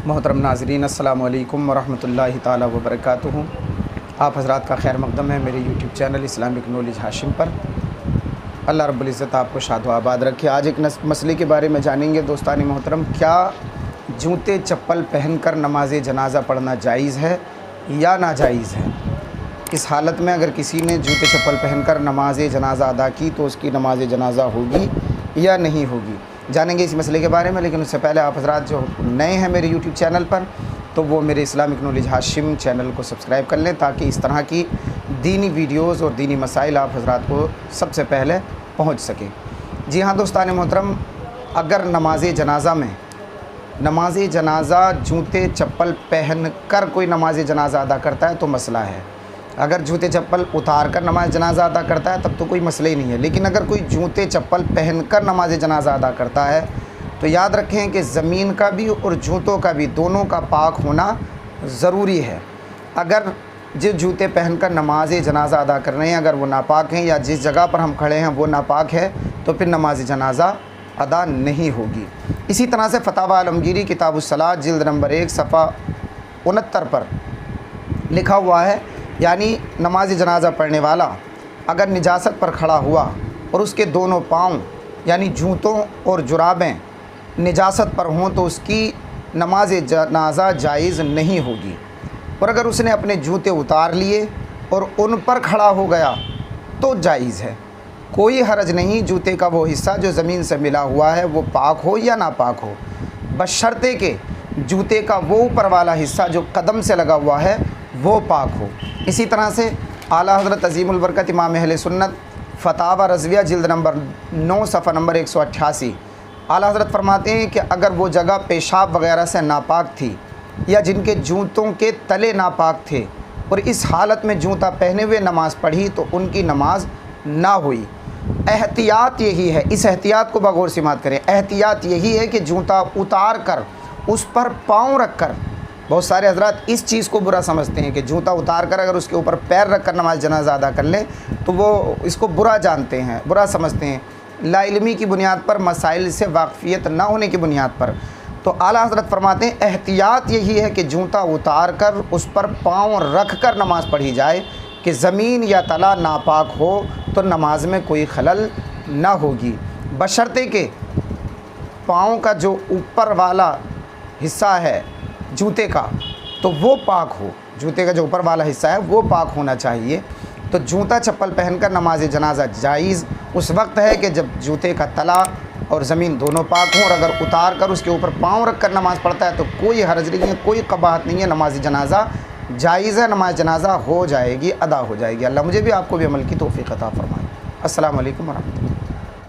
मोहतरम नाज़रीन, अस्सलामु अलैकुम वरहमतुल्लाहि ताला वबरकातुहू। आप हज़रात का खैर मक़दम है मेरे YouTube channel Islamic knowledge Hashim पर। अल्लाह रब्बुल इज़्ज़त आपको शाद व आबाद रखे। आज एक मसले के बारे में जानेंगे दोस्तानी मोहतरम, क्या जूते चप्पल पहनकर नमाज जनाज़ा पढ़ना जायज़ है या नाजायज़ है। इस हालत में अगर किसी ने जूते चप्पल पहनकर नमाज जनाज़ा अदा की तो उसकी नमाज जनाज़ा होगी या नहीं होगी, जानेंगे इस मसले के बारे में। लेकिन उससे पहले आप हज़रात जो नए हैं मेरे यूट्यूब चैनल पर, तो वो मेरे इस्लामिक नॉलेज हाशिम चैनल को सब्सक्राइब कर लें ताकि इस तरह की दीनी वीडियोज़ और दीनी मसाइल आप हज़रात को सबसे पहले पहुँच सकें। जी हाँ दोस्तान मोहतरम, अगर नमाज जनाज़ा जूते चप्पल पहन कर कोई नमाज जनाज़ा अदा करता है तो मसला है। अगर जूते चप्पल उतार कर नमाज जनाज़ा अदा करता है तब तो कोई मसला ही नहीं है। लेकिन अगर कोई जूते चप्पल पहनकर नमाज जनाज़ा अदा करता है तो याद रखें कि ज़मीन का भी और जूतों का भी दोनों का पाक होना ज़रूरी है। अगर जिस जूते पहनकर नमाज जनाज़ा अदा कर रहे हैं अगर वो नापाक हैं या जिस जगह पर हम खड़े हैं वो नापाक है तो फिर नमाज जनाज़ा अदा नहीं होगी। इसी तरह से फतावा आलमगीरी किताबुस्सलात जिल्द नंबर 1 सफ़ा 69 पर लिखा हुआ है, यानी नमाज जनाज़ा पढ़ने वाला अगर निजासत पर खड़ा हुआ और उसके दोनों पाँव यानी जूतों और जुराबें निजासत पर हों तो उसकी नमाज जनाज़ा जायज़ नहीं होगी। और अगर उसने अपने जूते उतार लिए और उन पर खड़ा हो गया तो जायज़ है, कोई हरज नहीं। जूते का वो हिस्सा जो ज़मीन से मिला हुआ है वो पाक हो या नापाक हो, बशर्ते के जूते का वो ऊपर वाला हिस्सा जो कदम से लगा हुआ है वो पाक हो। इसी तरह से आला हज़रत अज़ीमुल बरकत इमाम अहले सुन्नत फतावा रज़विया जिल्द नंबर 9 सफ़ा नंबर 188 आला हज़रत फरमाते हैं कि अगर वो जगह पेशाब वग़ैरह से नापाक थी या जिनके जूतों के तले नापाक थे और इस हालत में जूता पहने हुए नमाज़ पढ़ी तो उनकी नमाज ना हुई। एहतियात यही है, इस एहतियात को बगौर सिमात करें। एहतियात यही है कि जूता उतार कर उस पर पाँव रख कर, बहुत सारे हज़रात इस चीज़ को बुरा समझते हैं कि जूता उतार कर अगर उसके ऊपर पैर रख कर नमाज जनाज़ा अदा कर लें तो वो इसको बुरा जानते हैं, बुरा समझते हैं, लाइल्मी की बुनियाद पर, मसाइल से वाक़फ़ियत ना होने की बुनियाद पर। तो आला हज़रत फरमाते हैं एहतियात यही है कि जूता उतार कर उस पर पाँव रख कर नमाज़ पढ़ी जाए कि ज़मीन या तला नापाक हो तो नमाज में कोई खलल ना होगी, बशर्ते के पाँव का जो ऊपर वाला हिस्सा है जूते का तो वो पाक हो। जूते का जो ऊपर वाला हिस्सा है वो पाक होना चाहिए। तो जूता चप्पल पहनकर नमाज जनाज़ा जायज़ उस वक्त है कि जब जूते का तला और ज़मीन दोनों पाक हों। और अगर उतार कर उसके ऊपर पाँव रख कर नमाज़ पढ़ता है तो कोई हरज नहीं है, कोई कबाहत नहीं है, नमाज जनाज़ा जायज़ है, नमाज जनाज़ा हो जाएगी, अदा हो जाएगी। अल्लाह मुझे भी आपको भी अमल की तौफ़ीक़ अता फ़रमाए। अस्सलामु अलैकुम वरहमतुल्लाह।